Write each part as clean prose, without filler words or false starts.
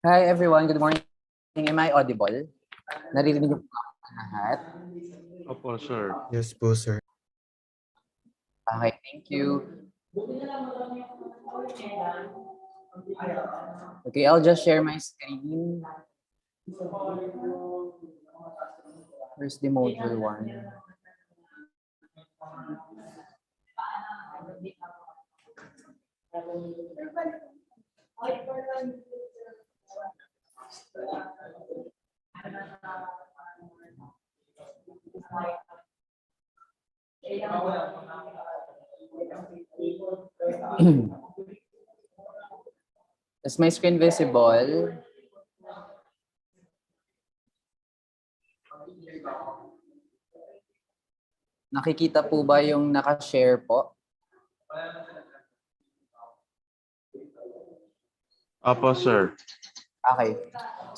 Hi everyone, good morning. Am I audible? Naririnig niyo po ba ako lahat? Opo, sir. Yes po, sir. Okay, thank you. Okay, I'll just share my screen. Where's the module 1? Is my screen visible? Nakikita po ba yung naka-share po? Opo, sir. Okay.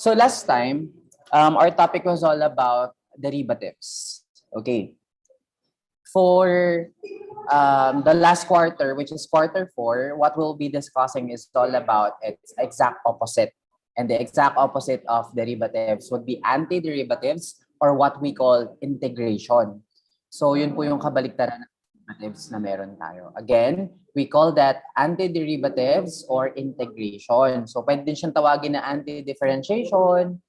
So last time, our topic was all about derivatives. Okay. For the last quarter, which is quarter 4, what we'll be discussing is all about its exact opposite. And the exact opposite of derivatives would be anti-derivatives or what we call integration. So yun po yung kabaliktaran ng derivatives na meron tayo. Again, we call that anti-derivatives or integration. So pwede din siyang tawagin na anti-differentiation,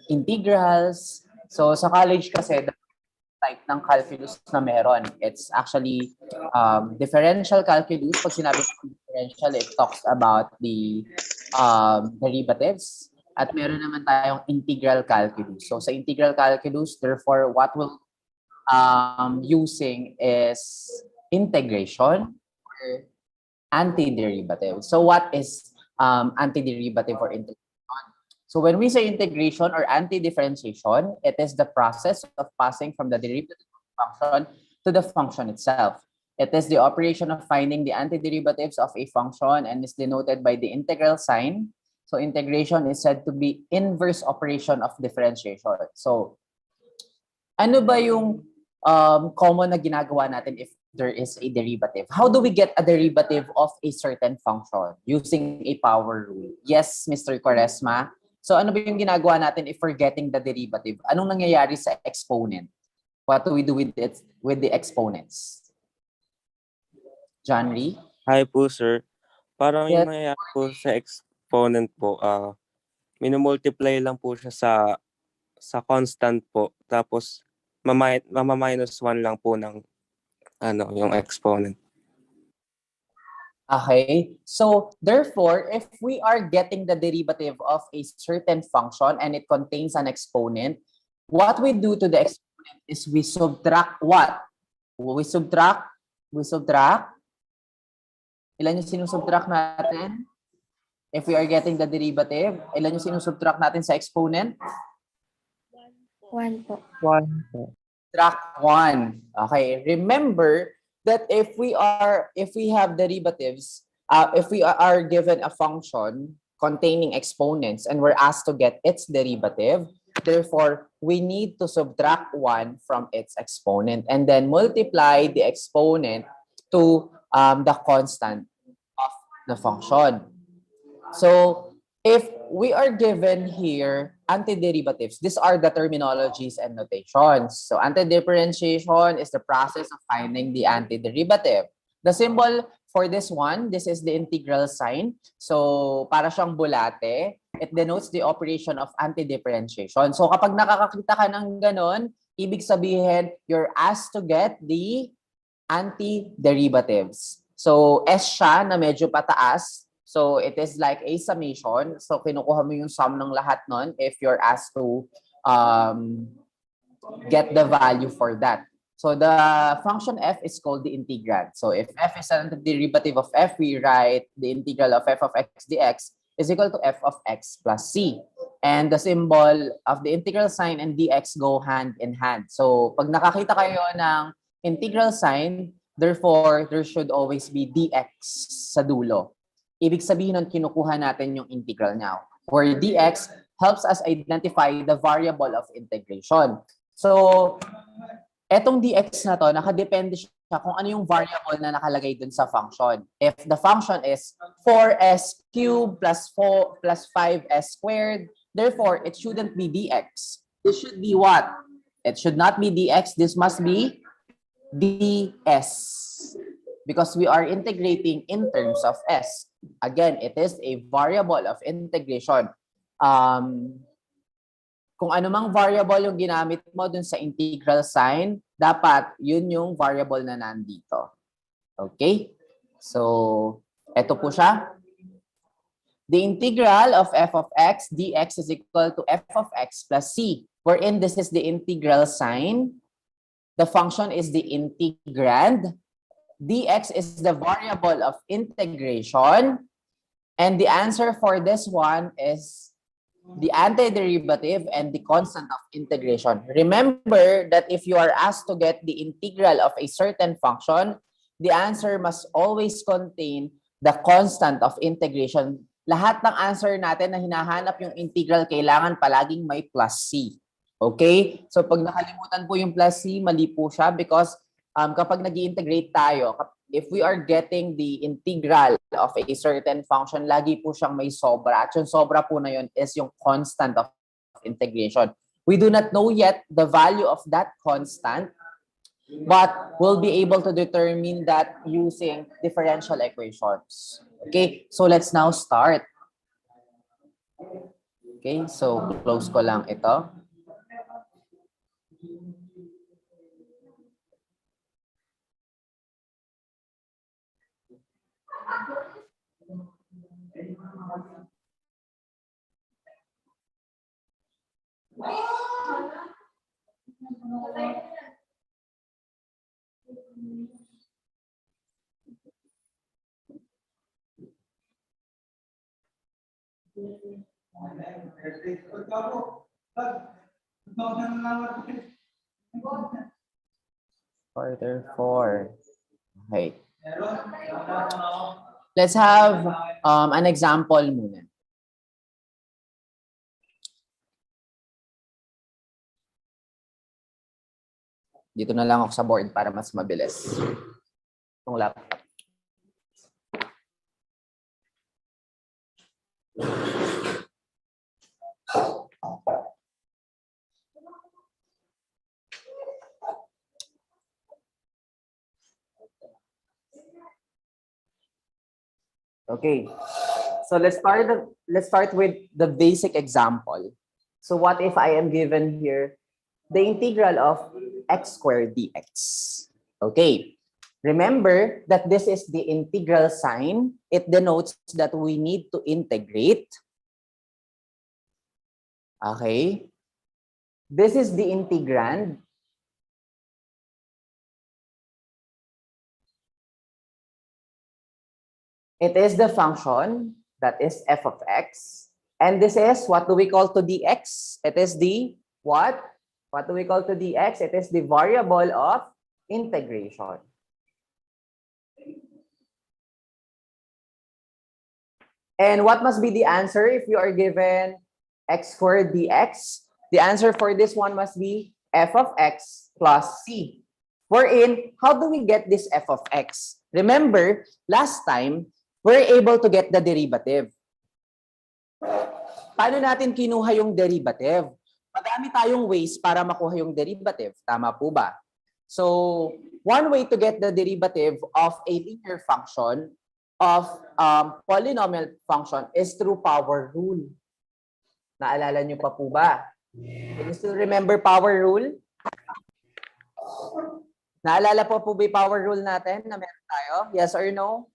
integrals. So sa college kasi, type ng calculus na meron. It's actually differential calculus. Pag sinabi ko differential, it talks about the derivatives. At meron naman tayong integral calculus. So sa integral calculus, therefore, what we'll using is integration or anti-derivative. So what is anti-derivative or integration? So when we say integration or anti-differentiation, it is the process of passing from the derivative function to the function itself. It is the operation of finding the antiderivatives of a function and is denoted by the integral sign. So integration is said to be inverse operation of differentiation. So ano ba yung common na ginagawa natin if there is a derivative? How do we get a derivative of a certain function using a power rule? Yes, Mr. Quaresma. So ano ba yung ginagawa natin if we're getting the derivative? Anong nangyayari sa exponent? What do we do with it, with the exponents? John Ree? Hi po, sir. Parang Yes. yung nangyayari po sa exponent po, minumultiply lang po siya sa constant po. Tapos, mama-minus 1 lang po ng yung exponent. Okay. So, therefore, if we are getting the derivative of a certain function and it contains an exponent, what we do to the exponent is we subtract what? We subtract. Ilan yung sinusubtract natin? If we are getting the derivative, ilan yung sinusubtract natin sa exponent? 1 po. 1 po. Subtract 1. Okay. Remember that if we have derivatives, if we are given a function containing exponents and we're asked to get its derivative, therefore we need to subtract 1 from its exponent and then multiply the exponent to the constant of the function. So if we are given here antiderivatives, these are the terminologies and notations. So anti-differentiation is the process of finding the antiderivative. The symbol for this one, this is the integral sign. So para siyang bulate, it denotes the operation of anti-differentiation. So kapag nakakakita ka ng ganon, ibig sabihin you're asked to get the antiderivatives. So S siya na medyo pataas. So it is like a summation. So kinukuha mo yung sum ng lahat nun if you're asked to get the value for that. So the function f is called the integrand. So if f is an derivative of f, we write the integral of f of x dx is equal to f of x plus c. And the symbol of the integral sign and dx go hand in hand. So pag nakakita kayo ng integral sign, therefore there should always be dx sa dulo. Ibig sabihin nun, kinukuha natin yung integral niya. Where dx helps us identify the variable of integration. So, etong dx na to, nakadepende kung ano yung variable na nakalagay dun sa function. If the function is 4s cubed plus 4 plus 5s squared, therefore it shouldn't be dx. This should be what? It should not be dx. This must be ds. Because we are integrating in terms of s. Again, it is a variable of integration. Kung anumang variable yung ginamit mo dun sa integral sign, dapat yun yung variable na nandito. Okay? So, eto po siya. The integral of f of x dx is equal to f of x plus c, wherein this is the integral sign. The function is the integrand. Dx is the variable of integration. And the answer for this one is the antiderivative and the constant of integration. Remember that if you are asked to get the integral of a certain function, the answer must always contain the constant of integration. Lahat ng answer natin na hinahanap yung integral, kailangan palaging may plus c. Okay? So pag nakalimutan po yung plus c, mali po siya because kapag nag-i-integrate tayo, if we are getting the integral of a certain function, lagi po siyang may sobra. At yung sobra po na yun is yung constant of integration. We do not know yet the value of that constant, but we'll be able to determine that using differential equations. Okay, so let's now start. Okay, so close ko lang ito. Quarter 4. Okay. Let's have an example muna. Dito na lang ako sa board para mas mabilis. Itong laptop. Okay, so let's start with the basic example. So what if I am given here the integral of x squared dx? Okay, remember that this is the integral sign. It denotes that we need to integrate. Okay, this is the integrand. It is the function that is f of x. And this is, what do we call to dx? It is the what? What do we call to dx? It is the variable of integration. And what must be the answer if you are given x squared dx? The answer for this one must be f of x plus c. Wherein, how do we get this f of x? Remember, last time, we're able to get the derivative. Paano natin kinuha yung derivative? Madami tayong ways para makuha yung derivative. Tama po ba? So, one way to get the derivative of a linear function of polynomial function is through power rule. Naalala nyo pa po ba? Can you still remember power rule? Naalala po ba yung power rule natin na meron tayo? Yes or no?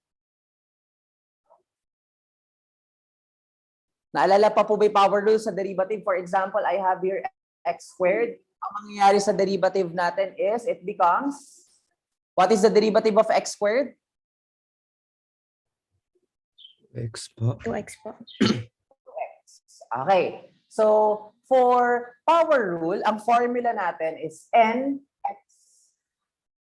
Naalala pa po ba yung power rule sa derivative? For example, I have here x squared. Ang mangyayari sa derivative natin is it becomes, what is the derivative of x squared? X po. 2x po. 2x. Okay. So, for power rule, ang formula natin is nx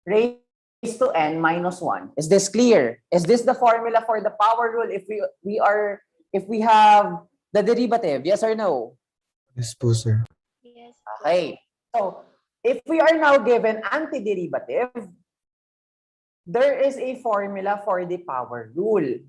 raised to n minus 1. Is this clear? Is this the formula for the power rule if we have the derivative? Yes or no? Yes po, sir. Yes. Okay. So, if we are now given antiderivative, there is a formula for the power rule.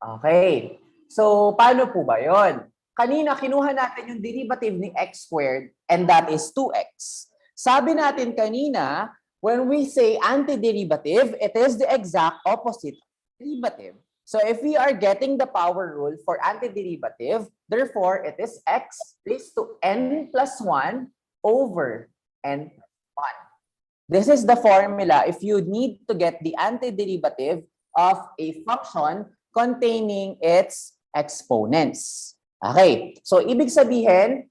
Okay. So, paano po ba yon? Kanina, kinuha natin yung derivative ni x squared and that is 2x. Sabi natin kanina, when we say antiderivative, it is the exact opposite of derivative. So, if we are getting the power rule for antiderivative, therefore, it is x raised to n plus 1 over n plus 1. This is the formula if you need to get the antiderivative of a function containing its exponents. Okay, so ibig sabihin,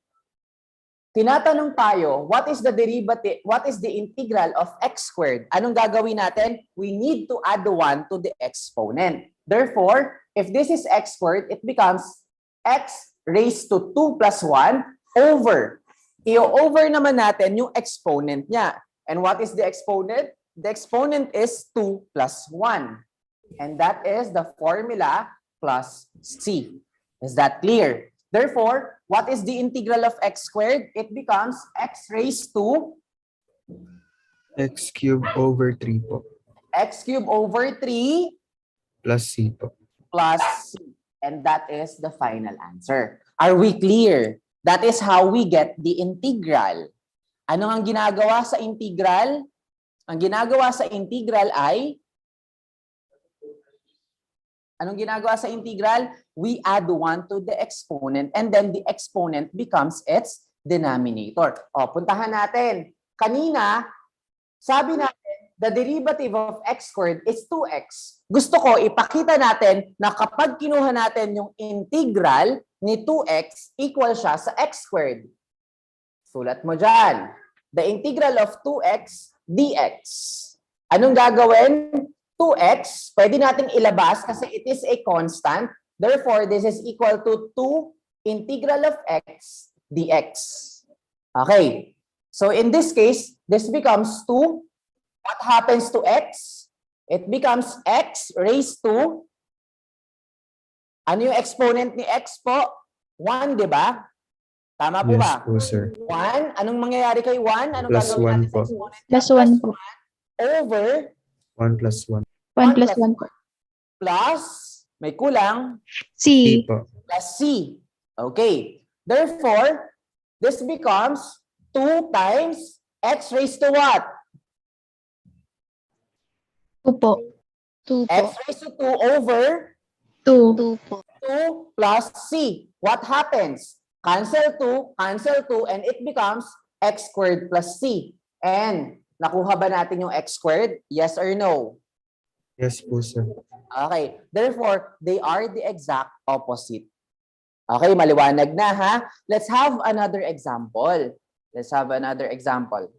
tinatanong tayo, what is the derivative, what is the integral of x squared? Anong gagawin natin? We need to add 1 to the exponent. Therefore, if this is x squared, it becomes x raised to 2 plus 1 over. I-over naman natin yung exponent niya. And what is the exponent? The exponent is 2 plus 1. And that is the formula plus c. Is that clear? Therefore, what is the integral of x squared? It becomes x raised to X cubed over 3 po. x cubed over 3 Plus C po. plus c. And that is the final answer. Are we clear? That is how we get the integral. Ano ang ginagawa sa integral? Ang ginagawa sa integral ay anong ginagawa sa integral? We add 1 to the exponent and then the exponent becomes its denominator. O, puntahan natin. Kanina, sabi natin, the derivative of x squared is 2x. Gusto ko ipakita natin na kapag kinuha natin yung integral ni 2x, equal siya sa x squared. Sulat mo dyan. The integral of 2x dx. Anong gagawin? 2x, pwede nating ilabas kasi it is a constant. Therefore, this is equal to 2 integral of x dx. Okay. So in this case, this becomes 2. What happens to x? It becomes x raised to, ano yung exponent ni x po? 1, di ba? Tama po Yes ba? po, sir. 1, anong mangyayari kay 1? Anong Plus gagawin 1 natin sa po. exponent? Plus 1 po. Over 1 plus 1. 1 plus 1 po. plus, may kulang, C C. po. plus c. Okay. Therefore, this becomes 2 times x raised to what? 2 po. 2 po. X raised to 2 over 2. 2 po. 2 plus c. What happens? Cancel 2, and it becomes x squared plus c. And nakuha ba natin yung x squared? Yes or no? Yes po, sir. Okay. Therefore, they are the exact opposite. Okay, maliwanag na ha? Let's have another example. Let's have another example.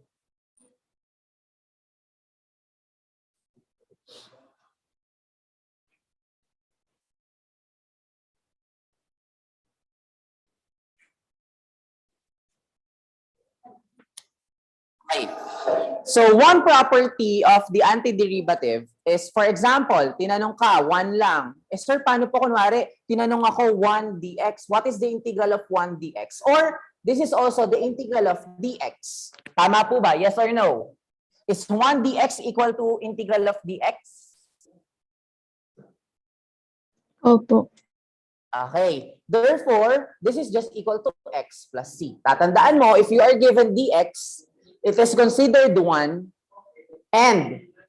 Okay. So, one property of the antiderivative is, for example, tinanong ka, 1 lang. Eh, sir, paano po kunwari, tinanong ako 1 dx. What is the integral of 1 dx? Or, this is also the integral of dx. Tama po ba? Yes or no? Is 1 dx equal to integral of dx? Opo. Okay. Therefore, this is just equal to x plus c. Tatandaan mo, if you are given dx, it is considered 1 and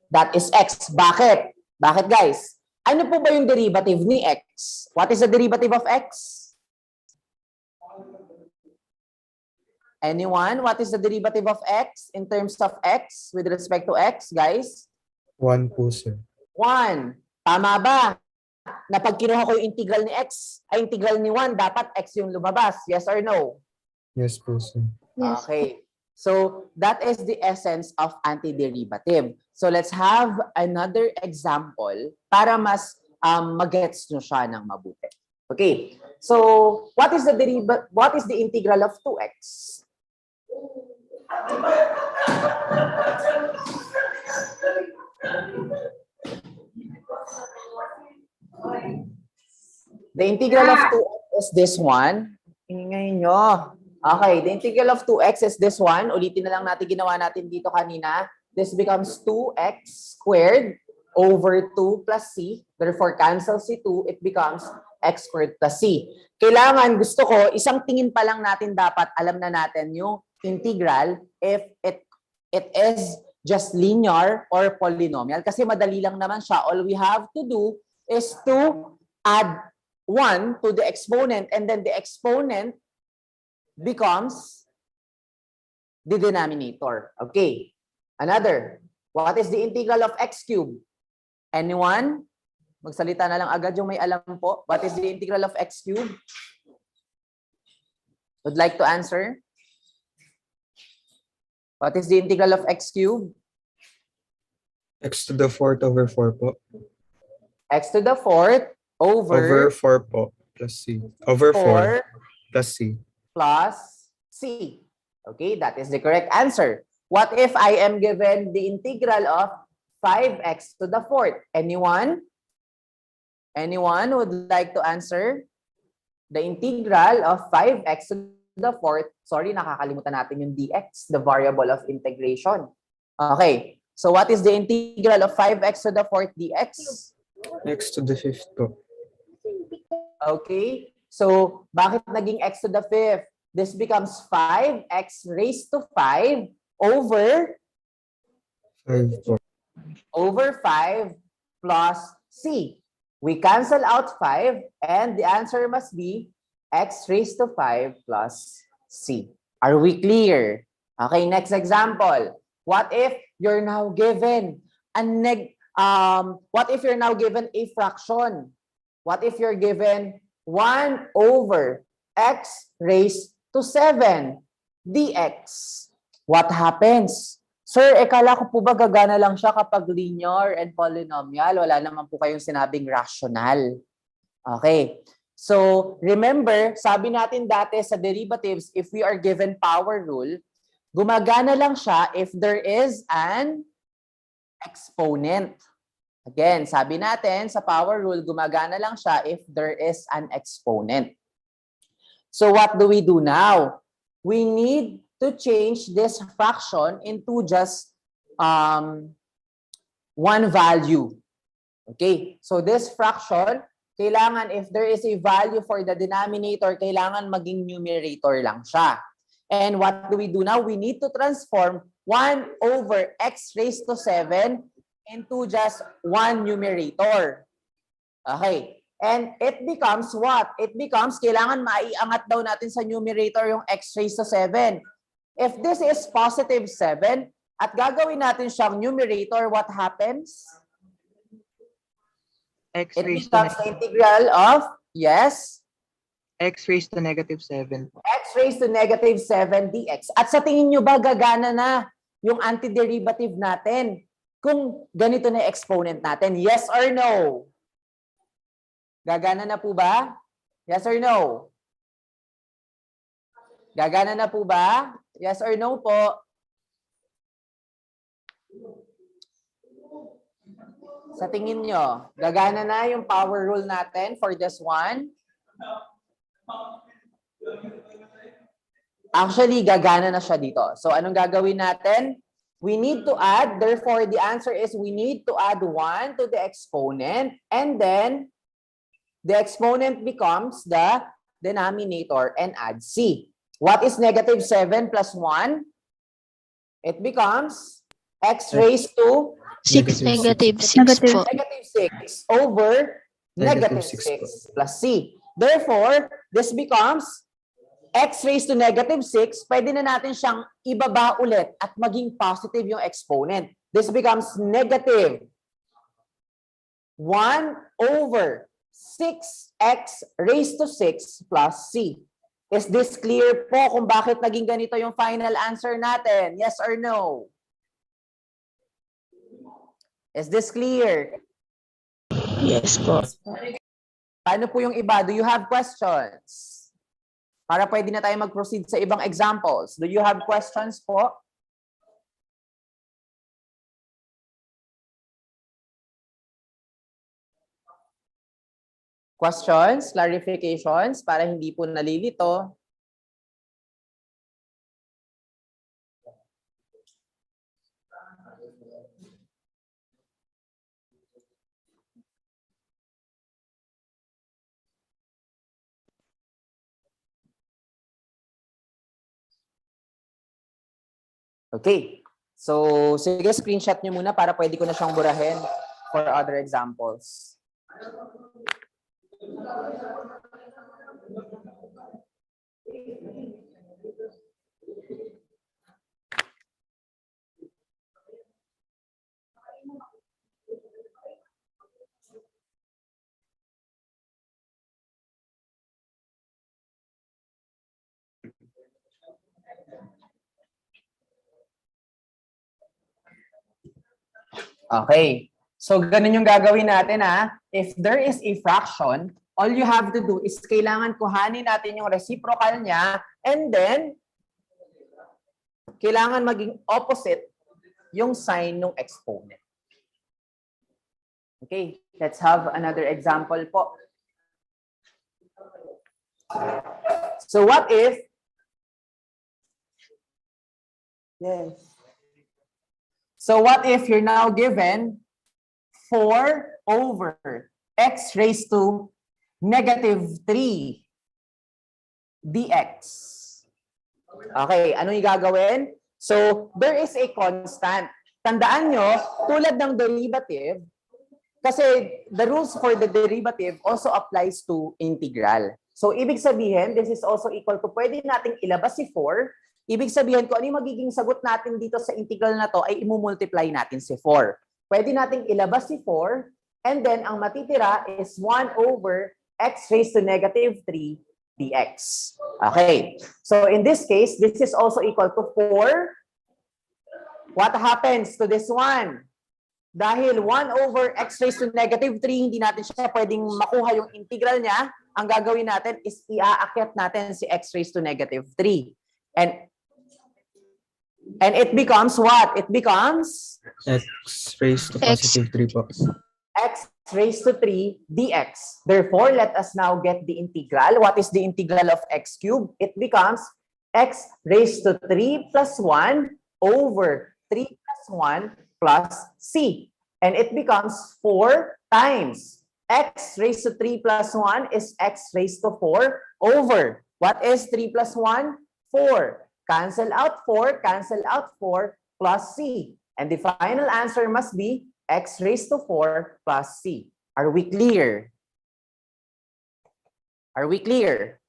that is x. Bakit? Bakit, guys? Ano po ba yung derivative ni x? What is the derivative of x? Anyone? What is the derivative of x in terms of x with respect to x, guys? 1 po, sir. 1. Tama ba? Na pag kinuha ko yung integral ni x, ay integral ni 1, dapat x yung lumabas. Yes or no? Yes po, sir. Yes. Okay. So that is the essence of antiderivative. So let's have another example para mas magets nyo siya ng mabuti. Okay. So what is the integral of 2x? The integral of 2x is this one. Ingay nyo. Okay, the integral of 2x is this one. Ulitin na lang natin ginawa natin dito kanina. This becomes 2x squared over 2 plus c. Therefore, cancel si 2, it becomes x squared plus c. Kailangan, gusto ko, isang tingin pa lang natin dapat alam na natin yung integral if it is just linear or polynomial. Kasi madali lang naman siya. All we have to do is to add 1 to the exponent and then the exponent becomes the denominator. Okay. Another. What is the integral of x cubed? Anyone? Magsalita na lang agad yung may alam po. What is the integral of x cubed? Would like to answer? What is the integral of x cubed? X to the fourth over 4 po. X to the fourth Over over 4 po. Plus C. Over 4 4 plus C. plus c. Okay, that is the correct answer. What if I am given the integral of 5x to the fourth? Anyone? Anyone would like to answer? The integral of 5x to the fourth. Sorry, nakakalimutan natin yung dx, the variable of integration. Okay, so what is the integral of 5x to the fourth dx? X to the fifth po. Okay, so bakit naging x to the fifth? This becomes 5x raised to 5 over 5 po. 5 plus c. We cancel out 5 and the answer must be x raised to 5 plus c. Are we clear? Okay, next example. What if you're now given a what if you're now given a fraction? What if you're given 1 over x raised to 7 dx? What happens? Sir, kala ko po ba gagana lang siya kapag linear and polynomial? Wala naman po kayong sinabing rational. Okay. So, remember, sabi natin dati sa derivatives, if we are given power rule, gumagana lang siya if there is an exponent. Again, sabi natin sa power rule, gumagana lang siya if there is an exponent. So, what do we do now? We need to change this fraction into just one value. Okay, so this fraction, kailangan if there is a value for the denominator, kailangan maging numerator lang siya. And what do we do now? We need to transform 1 over x raised to 7 into just one numerator. Okay. And it becomes what? It becomes, kailangan maiangat daw natin sa numerator yung x raised to 7. If this is positive 7, at gagawin natin siyang numerator, what happens? X It raised to becomes the integral of, yes, x raised to negative 7. x raised to negative 7 dx. At sa tingin nyo ba, gagana na yung antiderivative natin kung ganito na exponent natin? Yes or no? Gagana na po ba? Yes or no? Gagana na po ba? Yes or no po? Sa tingin nyo, gagana na yung power rule natin for this one? Actually, gagana na siya dito. So, anong gagawin natin? We need to add, therefore, the answer is we need to add 1 to the exponent and then the exponent becomes the denominator and add c. What is negative 7 plus 1? It becomes x raised to 6 Negative negative 6 po. negative 6 over negative Negative 6 plus c. Therefore, this becomes x raised to negative 6. Pwede na natin siyang ibaba ulit at maging positive yung exponent. This becomes negative 1 over 6x raised to 6 plus c. Is this clear po kung bakit naging ganito yung final answer natin? Yes or no? Is this clear? Yes po. Paano po yung iba? Do you have questions? Para pwede na tayo mag-proceed sa ibang examples. Do you have questions po? Questions, clarifications, para hindi po nalilito. Okay. So, sige, screenshot nyo muna para pwede ko na siyang burahin for other examples. Okay. So, ganun yung gagawin natin, ha? If there is a fraction, all you have to do is kailangan kuhanin natin yung reciprocal niya and then kailangan maging opposite yung sign ng exponent. Okay, let's have another example po. So what if, yes. So what if you're now given 4 over x raised to negative 3 dx? Okay, ano yung gagawin? So, there is a constant. Tandaan nyo, tulad ng derivative, kasi the rules for the derivative also applies to integral. So, ibig sabihin, this is also equal to, pwede nating ilabas si 4. Ibig sabihin, kung ano yung magiging sagot natin dito sa integral na to, ay imumultiply natin si 4. Pwede nating ilabas si 4, and then ang matitira is 1 over x raised to negative 3 dx. Okay. So, in this case, this is also equal to 4. What happens to this one? Dahil 1 over x raised to negative 3, hindi natin siya pwedeng makuha yung integral niya. Ang gagawin natin is iaakyat natin si x raised to negative 3. And it becomes what? It becomes X raised to positive 3 po. x raised to 3 dx. Therefore, let us now get the integral. What is the integral of x cubed? It becomes x raised to 3 plus 1 over 3 plus 1 plus c. And it becomes 4 times x raised to 3 plus 1 is x raised to 4 over. What is 3 plus 1? 4. Cancel out 4, cancel out 4 plus c. And the final answer must be x raised to 4 plus c. Are we clear? Are we clear?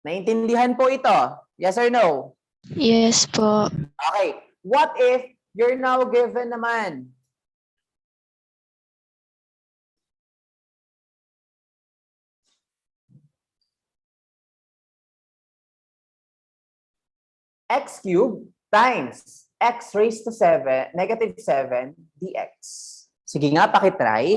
Naintindihan po ito? Yes or no? Yes po. Okay. What if you're now given naman x cubed times x raised to 7, negative 7 dx. Sige nga, pakitry.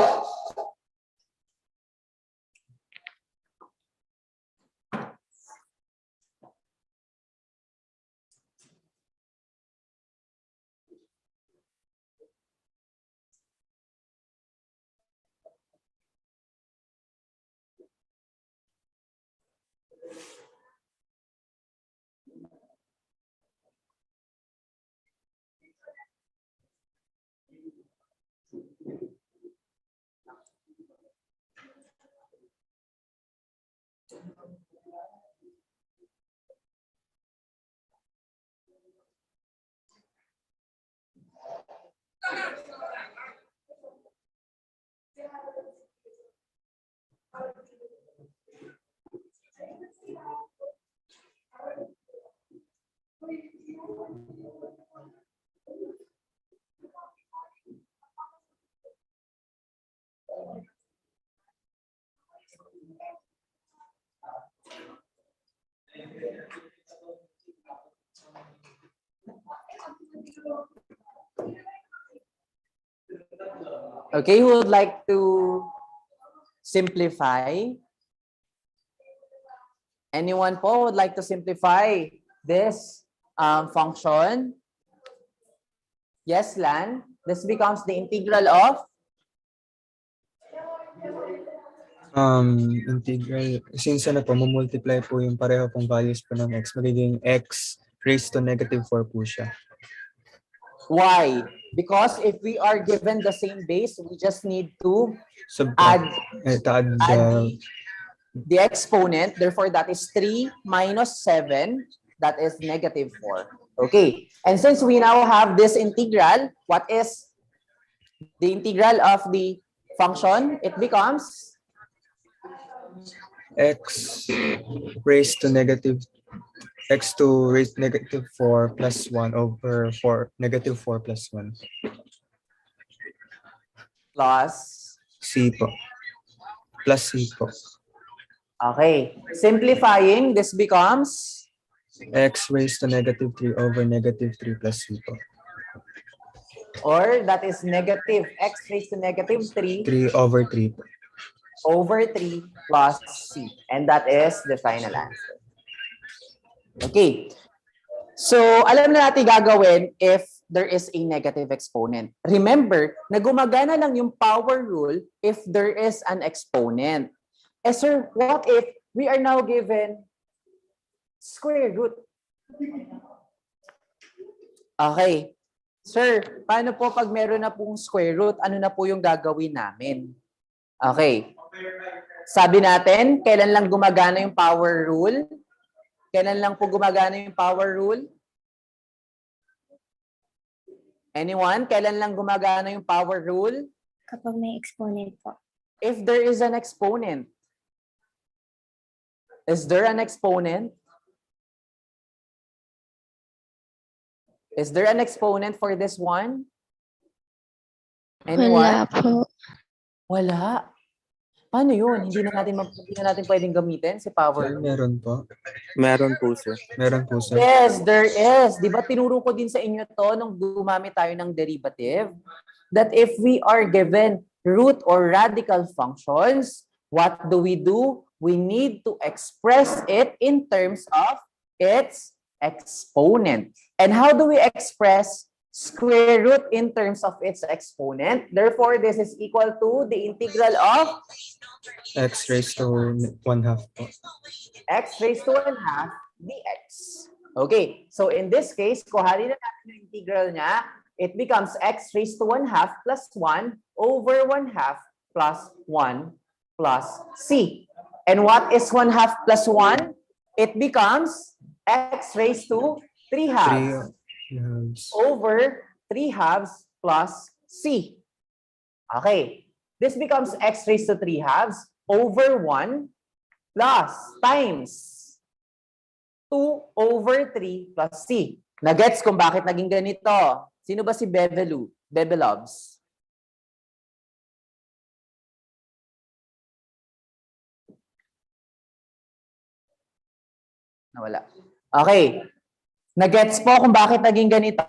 Okay, who would like to simplify? Anyone po would like to simplify this function? Yes, Lan. This becomes the integral of? Integral, since ano po, multiply po yung pareho pong values po ng x, magiging x raised to negative 4 po siya. Why? Because if we are given the same base, we just need to Subtract. add To add add the exponent. Therefore, that is 3 minus 7. That is negative 4. Okay. And since we now have this integral, what is the integral of the function? It becomes X raised to negative x to raised negative 4 plus 1 over 4 negative 4 plus 1. plus. C po. Plus C po. Okay. Simplifying, this becomes X raised to negative 3 over negative 3 plus C po. or that is negative x raised to negative 3 3 over 3 po. over 3 plus c. And that is the final answer. Okay. So, alam na natin gagawin if there is a negative exponent. Remember, na gumagana lang yung power rule if there is an exponent. Eh sir, what if we are now given square root? Okay. Sir, paano po pag meron na pong square root, ano na po yung gagawin namin? Okay. Sabi natin, kailan lang gumagana yung power rule? Kailan lang po gumagana yung power rule? Anyone? Kailan lang gumagana yung power rule? Kapag may exponent po. If there is an exponent. Is there an exponent? Is there an exponent for this one? Wala po. Wala. Paano yun? Hindi na natin pwedeng gamitin si power rule. Meron po. Meron po, sir. Meron po, sir. Yes, there is. Di ba tinuro ko din sa inyo to nung gumamit tayo ng derivative? That if we are given root or radical functions, what do? We need to express it in terms of its exponent. And how do we express square root in terms of its exponent? Therefore, this is equal to the integral of X raised to 1/2 po. x raised to 1/2 dx. Okay, so in this case, kuhanin na natin yung integral niya. It becomes x raised to 1/2 plus 1 over 1/2 plus 1 plus c. And what is 1/2 plus 1? It becomes x raised to 3/2 over 3/2 plus c. Okay, this becomes x raised to 3/2 over 1 plus times 2 over 3 plus c. Nagets kung bakit naging ganito? Sino ba si Bebeloves? Nawala. Okay. Nagets po kung bakit naging ganito?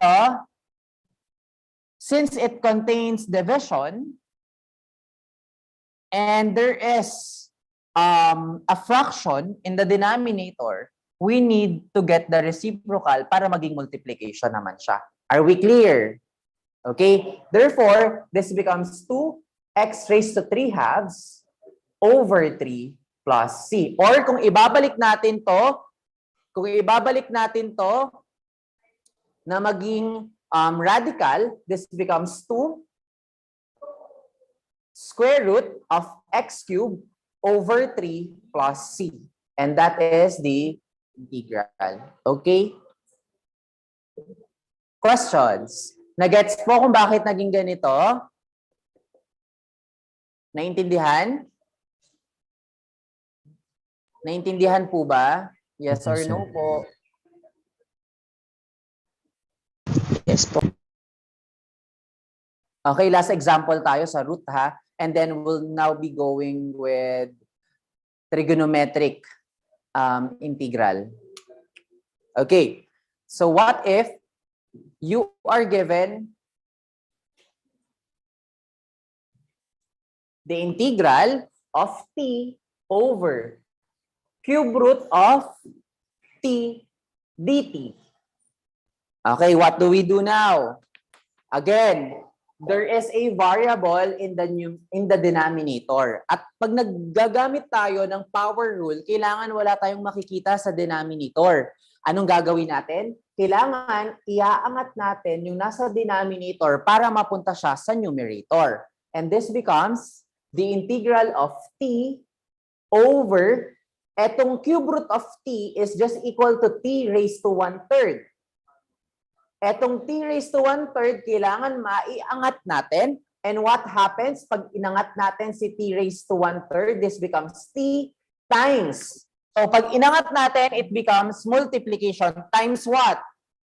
Since it contains division and there is a fraction in the denominator, we need to get the reciprocal para maging multiplication naman siya. Are we clear? Okay? Therefore, this becomes 2x raised to 3/2 over 3 plus c. Or kung ibabalik natin to, na maging radical, this becomes 2 square root of x cubed over 3 plus c. And that is the integral. Okay? Questions? Nagets po kung bakit naging ganito? Naintindihan? Naintindihan po ba? Yes or no po? Yes po. Okay, last example tayo sa root ha. And then we'll now be going with trigonometric integral. Okay, so what if you are given the integral of t over cube root of t dt. Okay, what do we do now? Again, there is a variable in the denominator. At pag naggagamit tayo ng power rule, kailangan wala tayong makikita sa denominator. Anong gagawin natin? Kailangan iaangat natin yung nasa denominator para mapunta siya sa numerator. And this becomes the integral of t over, etong cube root of t is just equal to t raised to 1/3. Etong t raised to 1/3, kailangan maiangat natin. And what happens pag inangat natin si t raised to 1/3? This becomes t times. So pag inangat natin, it becomes multiplication times what?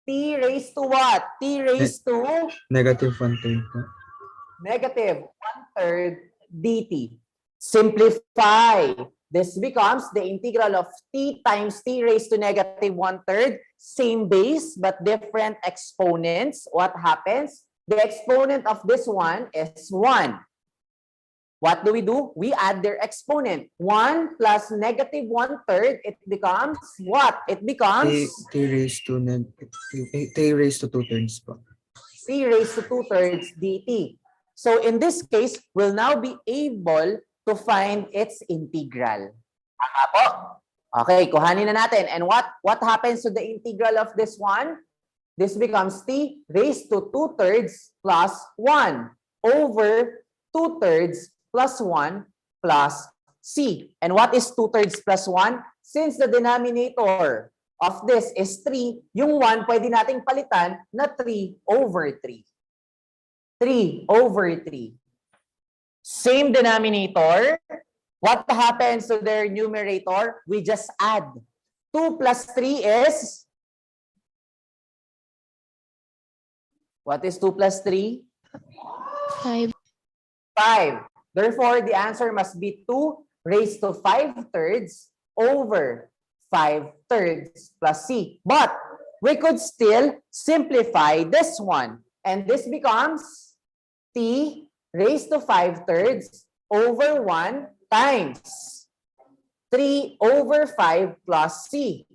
T raised to what? T raised to Negative 1/3 po. negative 1/3 dt. Simplify. This becomes the integral of t times t raised to negative 1/3. Same base but different exponents. What happens? The exponent of this one is 1. What do? We add their exponent. 1 plus negative 1/3, it becomes what? It becomes T raised to T raised to 2/3 po. t raised to 2/3 dt. So in this case, we'll now be able to find its integral. Tama po? Okay, kuhanin na natin. And what happens to the integral of this one? This becomes t raised to 2/3 plus 1 over 2/3 plus 1 plus c. And what is 2/3 plus 1? Since the denominator of this is 3, yung 1 pwede nating palitan na 3 over 3. 3 over 3. Same denominator. What happens to their numerator? We just add. 2 plus 3 is? What is 2 plus 3? 5. 5. Therefore, the answer must be 2 raised to 5/3 over 5/3 plus c. But we could still simplify this one. And this becomes t raised to 5/3 over 1 times 3 over 5 plus c.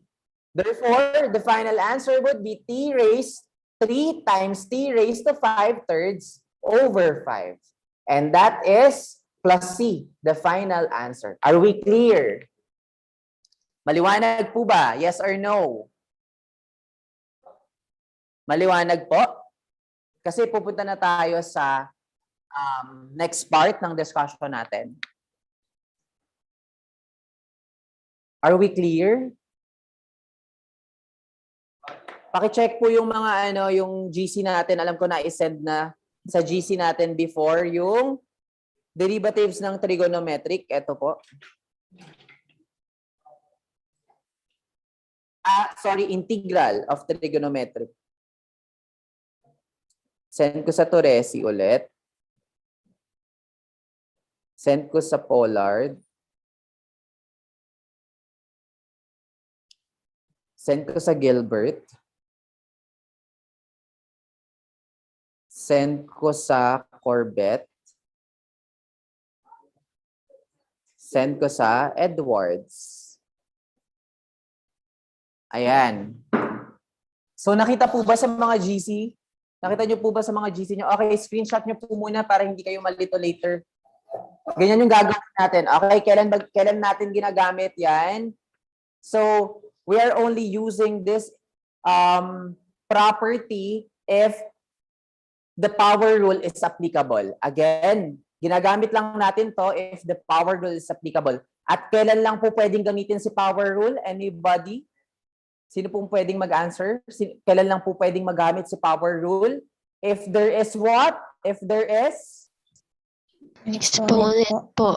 Therefore, the final answer would be t raised 3 times t raised to 5/3 over 5. And that is plus c, the final answer. Are we clear? Maliwanag po ba? Yes or no? Maliwanag po? Kasi pupunta na tayo sa next part ng discussion natin. Are we clear? Paki-check po yung mga yung GC natin. Alam ko na i-send na sa GC natin before yung derivatives ng trigonometric. Ito po. Integral of trigonometric. Send ko sa Torresi ulit. Send ko sa Pollard. Send ko sa Gilbert. Send ko sa Corbett. Send ko sa Edwards. Ayan. So nakita po ba sa mga GC? Nakita nyo po ba sa mga GC nyo? Okay, screenshot nyo po muna para hindi kayo malito later. Ganyan yung gagawin natin. Okay, kailan natin ginagamit yan? So, we are only using this property if the power rule is applicable. Again, ginagamit lang natin to if the power rule is applicable. At kailan lang po pwedeng gamitin si power rule? Anybody? Sino pong pwedeng mag-answer? Kailan lang po pwedeng magamit si power rule? If there is what? If there is? Exponent po.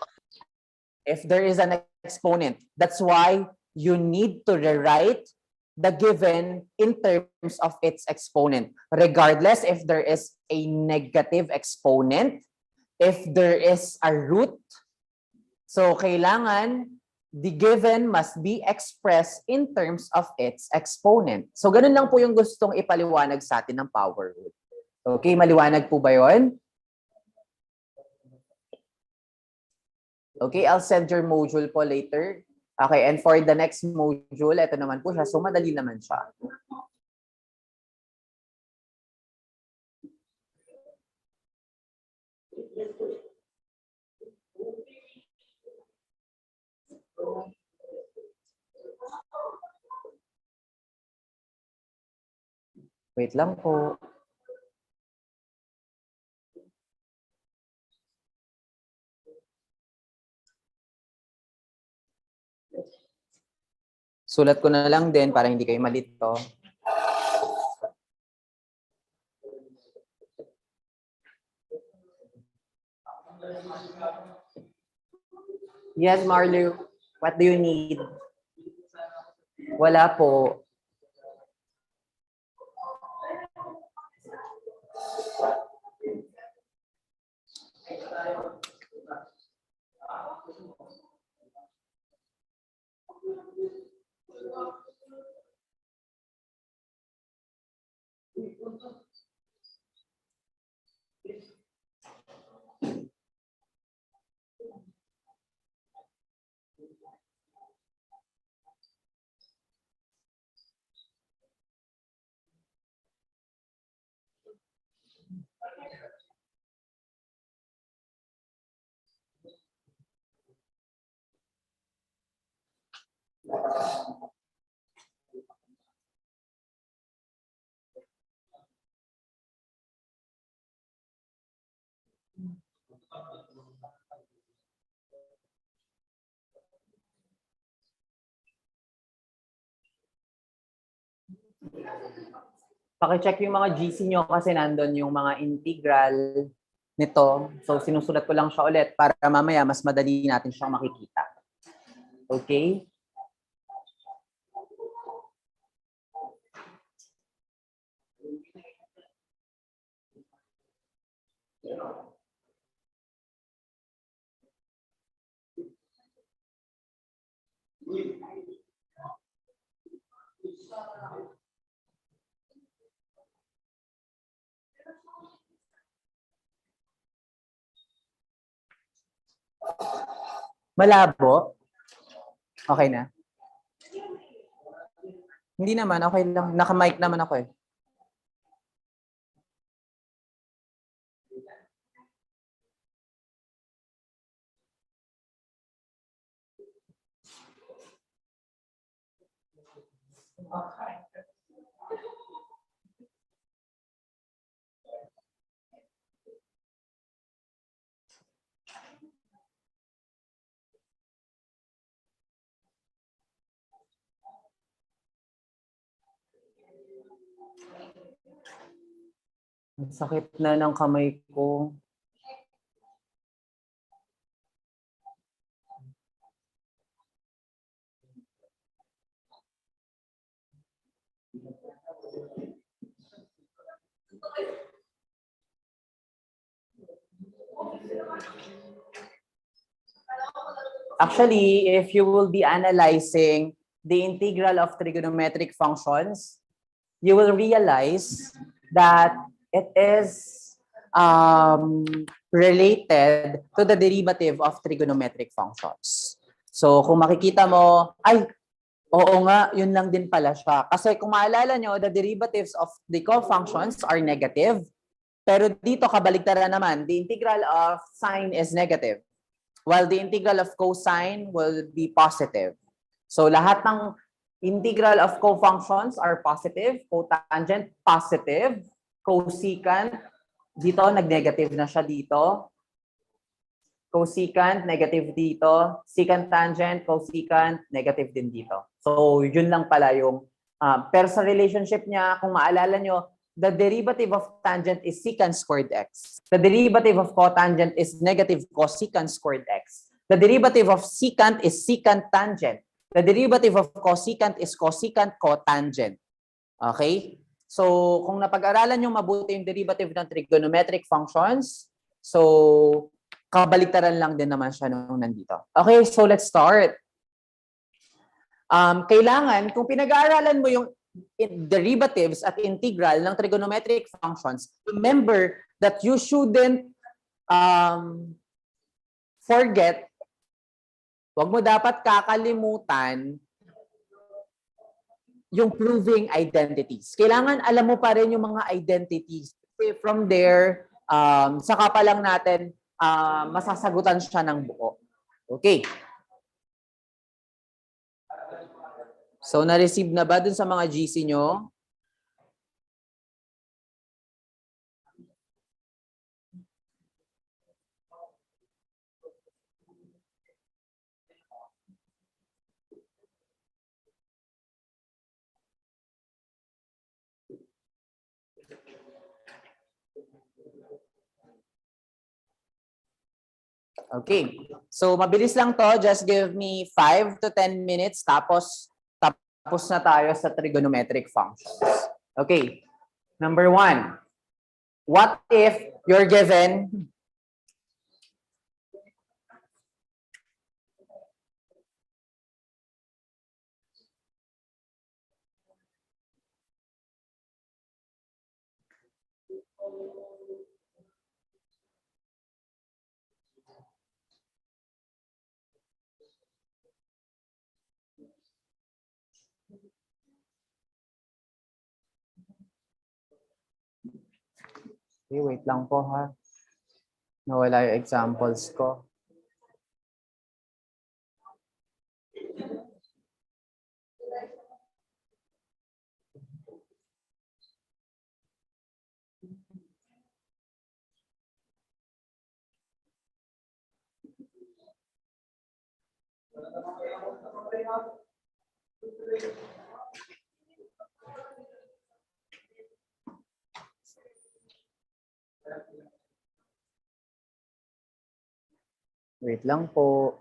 If there is an exponent. That's why you need to rewrite the given in terms of its exponent. Regardless if there is a negative exponent, if there is a root. So, kailangan the given must be expressed in terms of its exponent. So, ganun lang po yung gustong ipaliwanag sa atin ng power rule. Okay, maliwanag po ba yun? Okay, I'll send your module po later. Okay, and for the next module, ito naman po siya. So, madali naman siya. Wait lang po. Sulat ko na lang din para hindi kayo malito. Yes, Marlu. What do you need? Wala po. Paki-check yung mga GC nyo kasi nandun yung mga integral nito. So, sinusulat ko lang siya ulit para mamaya mas madali natin siyang makikita. Okay? Malabo? Okay na? Hindi naman, okay lang. Naka-mic naman ako eh. Ang sakit na ng kamay ko. Actually, if you will be analyzing the integral of trigonometric functions, you will realize that it is related to the derivative of trigonometric functions. So, kung makikita mo, ay, oo nga, yun lang din pala siya. Kasi kung maalala nyo, the derivatives of the cofunctions are negative. Pero dito, kabaligtaran naman, the integral of sine is negative, while the integral of cosine will be positive. So lahat ng integral of cofunctions are positive, cotangent positive, cosecant, dito nag-negative na siya dito. Cosecant, negative dito. Secant tangent, cosecant, negative din dito. So yun lang pala yung, pero sa relationship niya, kung maalala nyo, the derivative of tangent is secant squared x. The derivative of cotangent is negative cosecant squared x. The derivative of secant is secant tangent. The derivative of cosecant is cosecant cotangent. Okay? So, kung napag-aralan nyo mabuti yung derivative ng trigonometric functions, so, kabaliktaran lang din naman siya nung nandito. Okay, so let's start. Kailangan, kung pinag-aaralan mo yung derivatives at integral ng trigonometric functions, remember that you shouldn't forget, wag mo dapat kakalimutan yung proving identities. Kailangan alam mo pa rin yung mga identities. From there, saka pa lang natin masasagutan siya ng buo. Okay. So, na-receive na ba dun sa mga GC nyo? Okay. So, mabilis lang to. Just give me 5 to 10 minutes. Tapos na tayo sa trigonometric functions. Okay. Number 1. What if you're given Okay, wait lang po ha. Nawala yung examples ko. Wait lang po.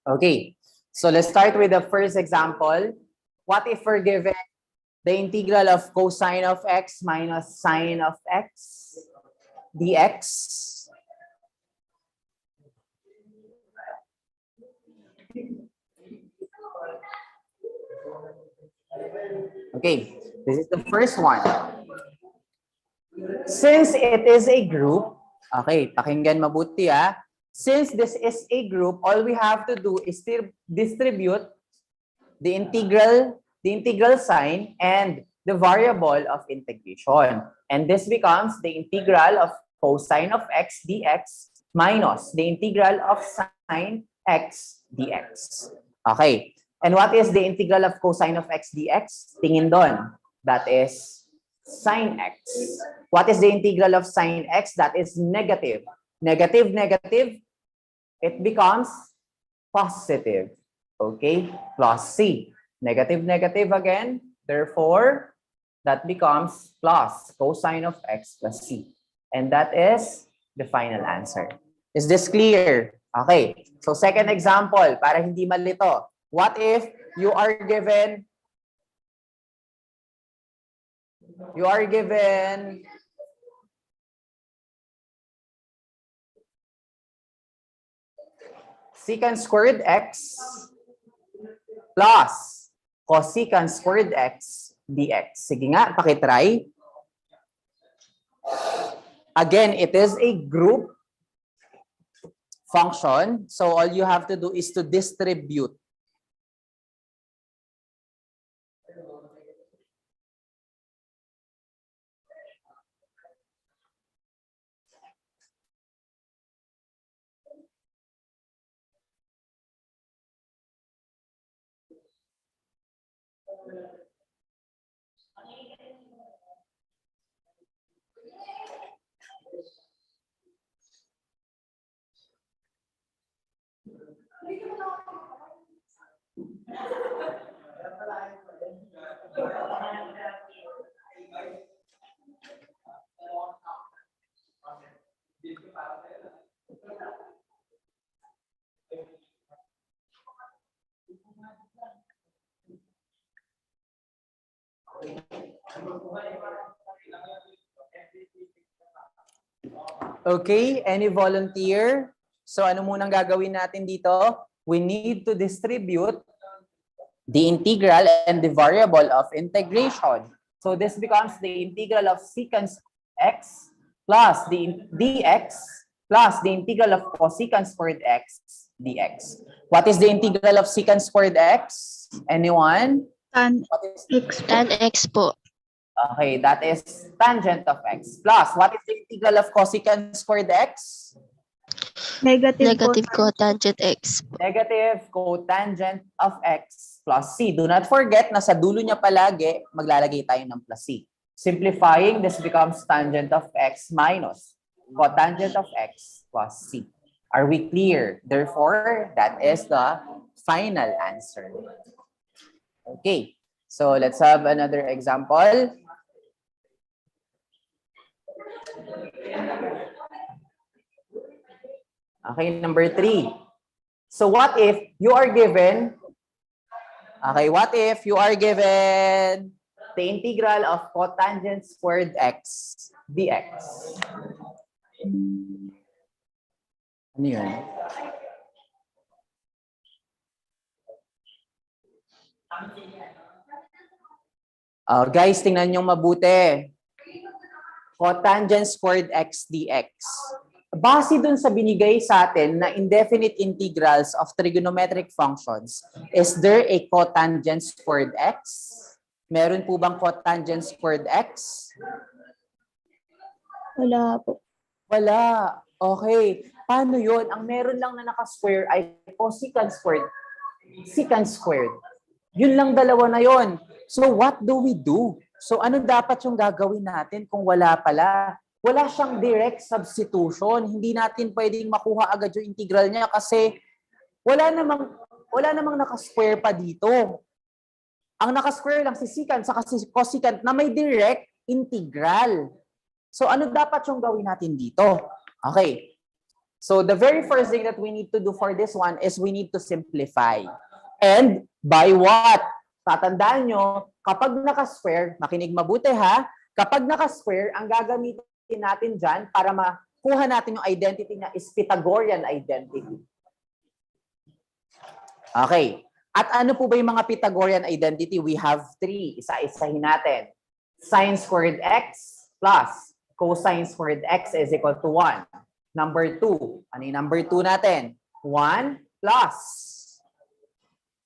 Okay, so let's start with the first example. What if we're given the integral of cosine of x minus sine of x dx? Okay, this is the first one. Since it is a group, okay, pakinggan mabuti ah. Since this is a group, all we have to do is to distribute the integral sign and the variable of integration. And this becomes the integral of cosine of x dx minus the integral of sine x dx. Okay. And what is the integral of cosine of x dx? Tingin doon. That is sine x. What is the integral of sine x? That is negative. Negative, negative, it becomes positive. Okay? Plus c. Negative, negative again. Therefore, that becomes plus cosine of x plus c. And that is the final answer. Is this clear? Okay. So second example, para hindi malito. What if you are given secant squared x plus cosecant squared x dx. Sige nga, pakitry. Again, it is a group function. So all you have to do is to distribute. Okay, any volunteer? So ano munang gagawin natin dito? We need to distribute the integral and the variable of integration. So this becomes the integral of secant x plus the dx plus the integral of cosecant squared x dx. What is the integral of secant squared x? Anyone? Tan What is x Tan x po. Okay, that is tangent of x. Plus, what is the integral of cosecant squared x? negative Negative cotangent x. Negative cotangent of x plus c. Do not forget na sa dulo niya palagi, maglalagay tayo ng plus c. Simplifying, this becomes tangent of x minus cotangent of x plus c. Are we clear? Therefore, that is the final answer. Okay, so let's have another example. Okay, number 3. So what if you are given, the integral of cotangent squared x dx? Ano yun? Guys, tingnan nyo mabuti. Cotangent squared x dx. Base dun sa binigay sa atin na indefinite integrals of trigonometric functions, is there a cotangent squared x? Meron po bang cotangent squared x? Wala po. Wala. Okay. Paano yun? Ang meron lang na naka-square ay cosecant squared, secant squared. Yun lang dalawa na yun. So what do we do? So ano dapat yung gagawin natin kung wala pala? Wala siyang direct substitution. Hindi natin pwedeng makuha agad yung integral niya kasi wala namang naka-square pa dito. Ang naka-square lang si secant saka si cosecant na may direct integral. So ano dapat yung gawin natin dito? Okay. So the very first thing that we need to do for this one is we need to simplify. And by what? Tatandaan nyo, kapag naka-square, makinig mabuti ha, kapag naka-square, ang gagamitin natin dyan para makuha natin yung identity niya is Pythagorean identity. Okay. At ano po ba yung mga Pythagorean identity? We have 3. Isa-isahin natin. Sin squared x plus cosine squared x is equal to 1. Number 2. Ano yung number 2 natin? 1 plus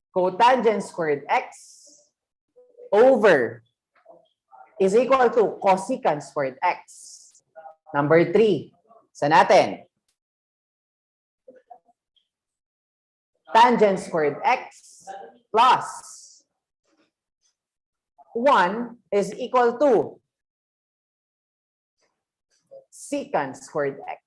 cotangent squared x over is equal to cosecant squared x. Number 3. Sa natin? Tangent squared x plus 1 is equal to secant squared x.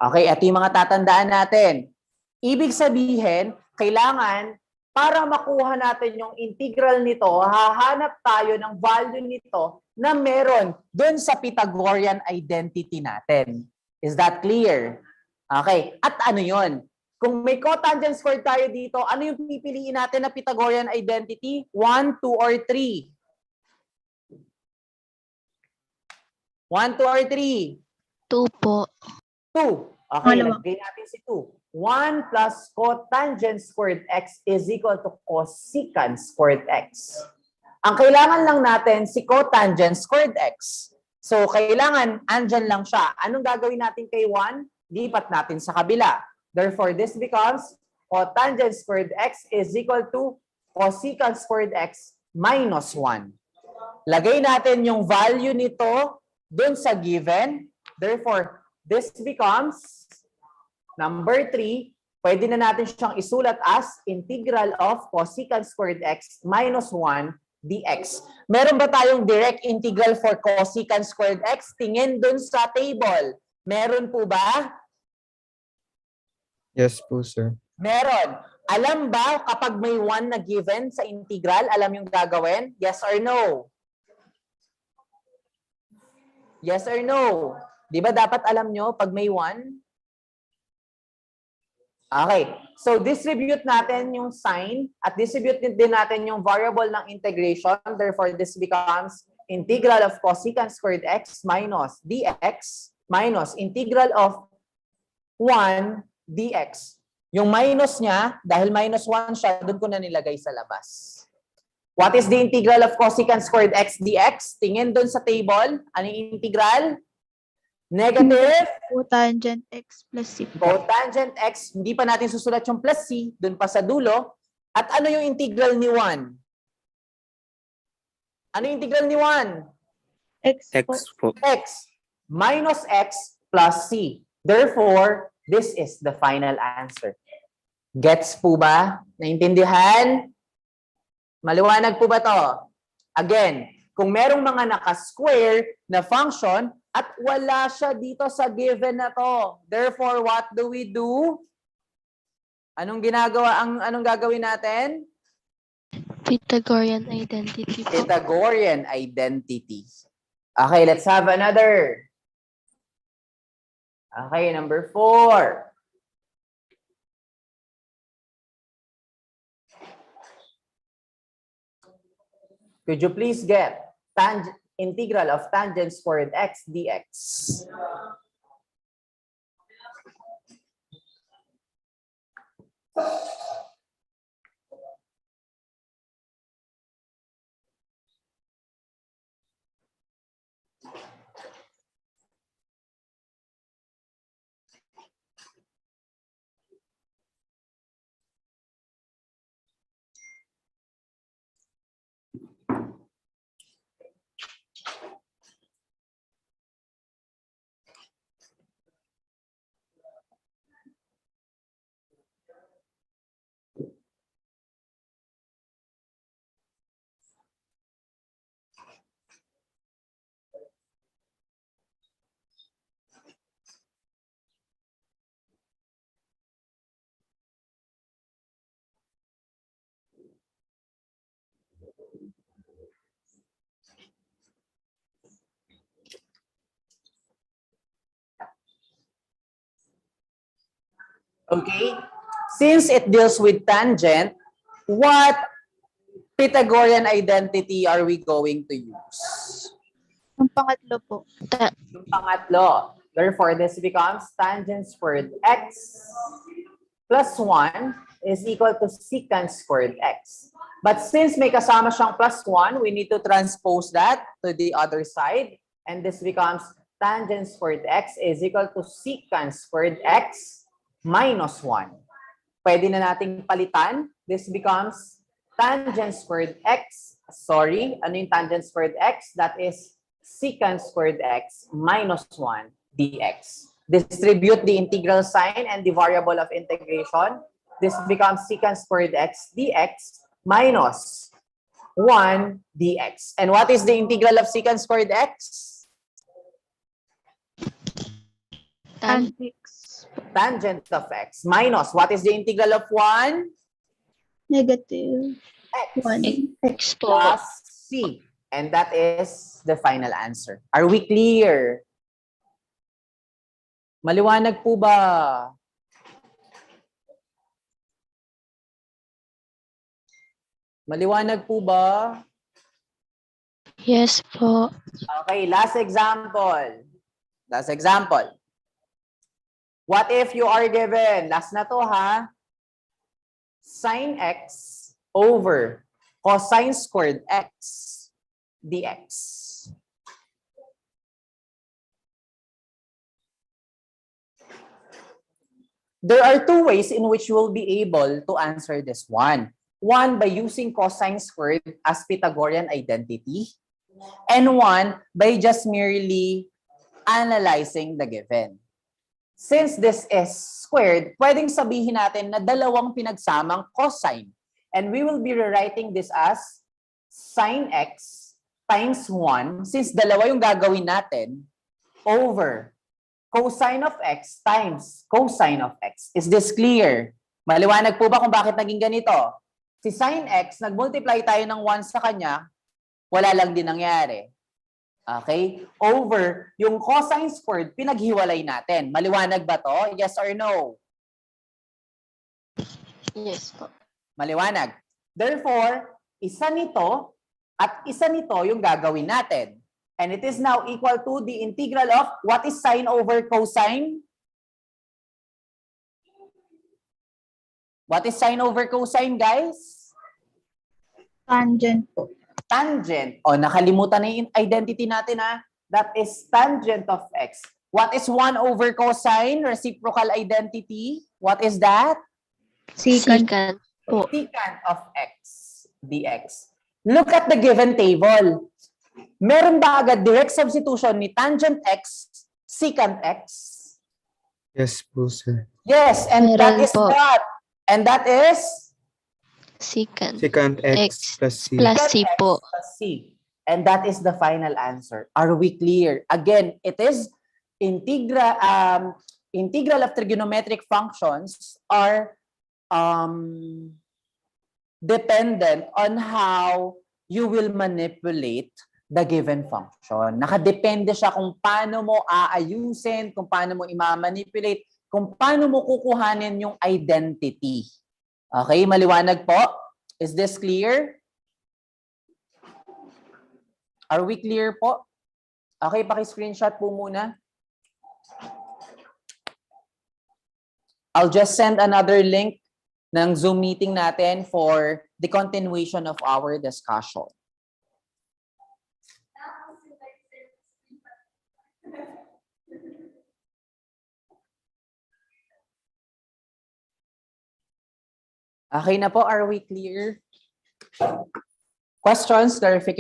Okay, ito yung mga tatandaan natin. Ibig sabihin, kailangan para makuha natin yung integral nito, hahanap tayo ng value nito na meron dun sa Pythagorean identity natin. Is that clear? Okay, at ano yon? Kung may cotangent squared tayo dito, ano yung pipiliin natin na Pythagorean identity? 1, 2, or 3? 1, 2, or 3? 2 po. 2. Okay, Ano? lagay natin si 2. 1 plus cotangent squared x is equal to cosecant squared x. Ang kailangan lang natin si cotangent squared x. So, kailangan, andyan lang siya. Anong gagawin natin kay 1? Lipat natin sa kabila. Therefore, this becomes cotangent squared x is equal to cosecant squared x minus 1. Lagay natin yung value nito dun sa given. Therefore, this becomes number 3. Pwede na natin siyang isulat as integral of cosecant squared x minus 1 dx. Meron ba tayong direct integral for cosecant squared x? Tingin dun sa table. Meron po ba? Yes po, sir. Meron. Alam ba kapag may 1 na given sa integral, alam yung gagawin? Yes or no? Yes or no? Di ba dapat alam nyo pag may 1? Okay. So, distribute natin yung sign at distribute din natin yung variable ng integration. Therefore, this becomes integral of cosecant squared x minus dx minus integral of 1 dx. Yung minus niya, dahil minus 1 siya, doon ko na nilagay sa labas. What is the integral of cosecant squared x dx? Tingin doon sa table. Ano yung integral? Negative Cotangent x plus c. cotangent x. Hindi pa natin susulat yung plus c. Doon pa sa dulo. At ano yung integral ni 1? Ano yung integral ni 1? X X po. po. X minus x plus c. Therefore, this is the final answer. Gets po ba? Naintindihan? Maliwanag po ba to? Again, kung merong mga naka-square na function at wala siya dito sa given na to, therefore, what do we do? Anong gagawin natin? Pythagorean identity po. Pythagorean identity. Okay, let's have another. Okay, number 4. Could you please get integral of tangent squared x dx? Okay? Since it deals with tangent, what Pythagorean identity are we going to use? Ang pangatlo po. Yung pangatlo. Therefore, this becomes tangent squared x plus 1 is equal to secant squared x. But since may kasama siyang plus 1, we need to transpose that to the other side. And this becomes tangent squared x is equal to secant squared x minus 1. Pwede na nating palitan. This becomes tangent squared x. Sorry, ano yung tangent squared x? That is secant squared x minus 1 dx. Distribute the integral sign and the variable of integration. This becomes secant squared x dx minus 1 dx. And what is the integral of secant squared x? Tan x. Tangent of x minus what is the integral of 1? Negative. X 1. X po. plus c. And that is the final answer. Are we clear? Maliwanag po ba? Maliwanag po ba? Yes po. Okay, last example. Last example. What if you are given, last na to ha, sin x over cosine squared x dx. There are two ways in which you will be able to answer this one. One, by using cosine squared as Pythagorean identity. And one, by just merely analyzing the given. Since this is squared, pwedeng sabihin natin na dalawang pinagsamang cosine. And we will be rewriting this as sin x times 1, since dalawa yung gagawin natin, over cosine of x times cosine of x. Is this clear? Maliwanag po ba kung bakit naging ganito? Si sin x, nag-multiply tayo ng 1 sa kanya, wala lang din nangyari. Okay? Over yung cosine squared, pinaghiwalay natin. Maliwanag ba to? Yes or no? Yes po. Maliwanag. Therefore, isa nito at isa nito yung gagawin natin. And it is now equal to the integral of what is sine over cosine? What is sine over cosine, guys? Tangent po. Tangent. O, nakalimutan na yung identity natin ha. That is tangent of x. What is 1 over cosine? Reciprocal identity. What is that? Secant po. Secant of x dx. Look at the given table. Meron ba agad direct substitution ni tangent x, secant x? Yes po, sir. Yes, and that Meron is po. what? And that is Secant Secant x X plus c. plus C Secant po. x plus c. And that is the final answer. Are we clear? Again, it is integral of trigonometric functions are dependent on how you will manipulate the given function. Nakadepende siya kung paano mo aayusin, kung paano mo i-manipulate, kung paano mo kukuhanin yung identity. Okay, maliwanag po? Is this clear? Are we clear po? Okay, paki-screenshot po muna. I'll just send another link ng Zoom meeting natin for the continuation of our discussion. Okay na po, are we clear? Questions, clarifications?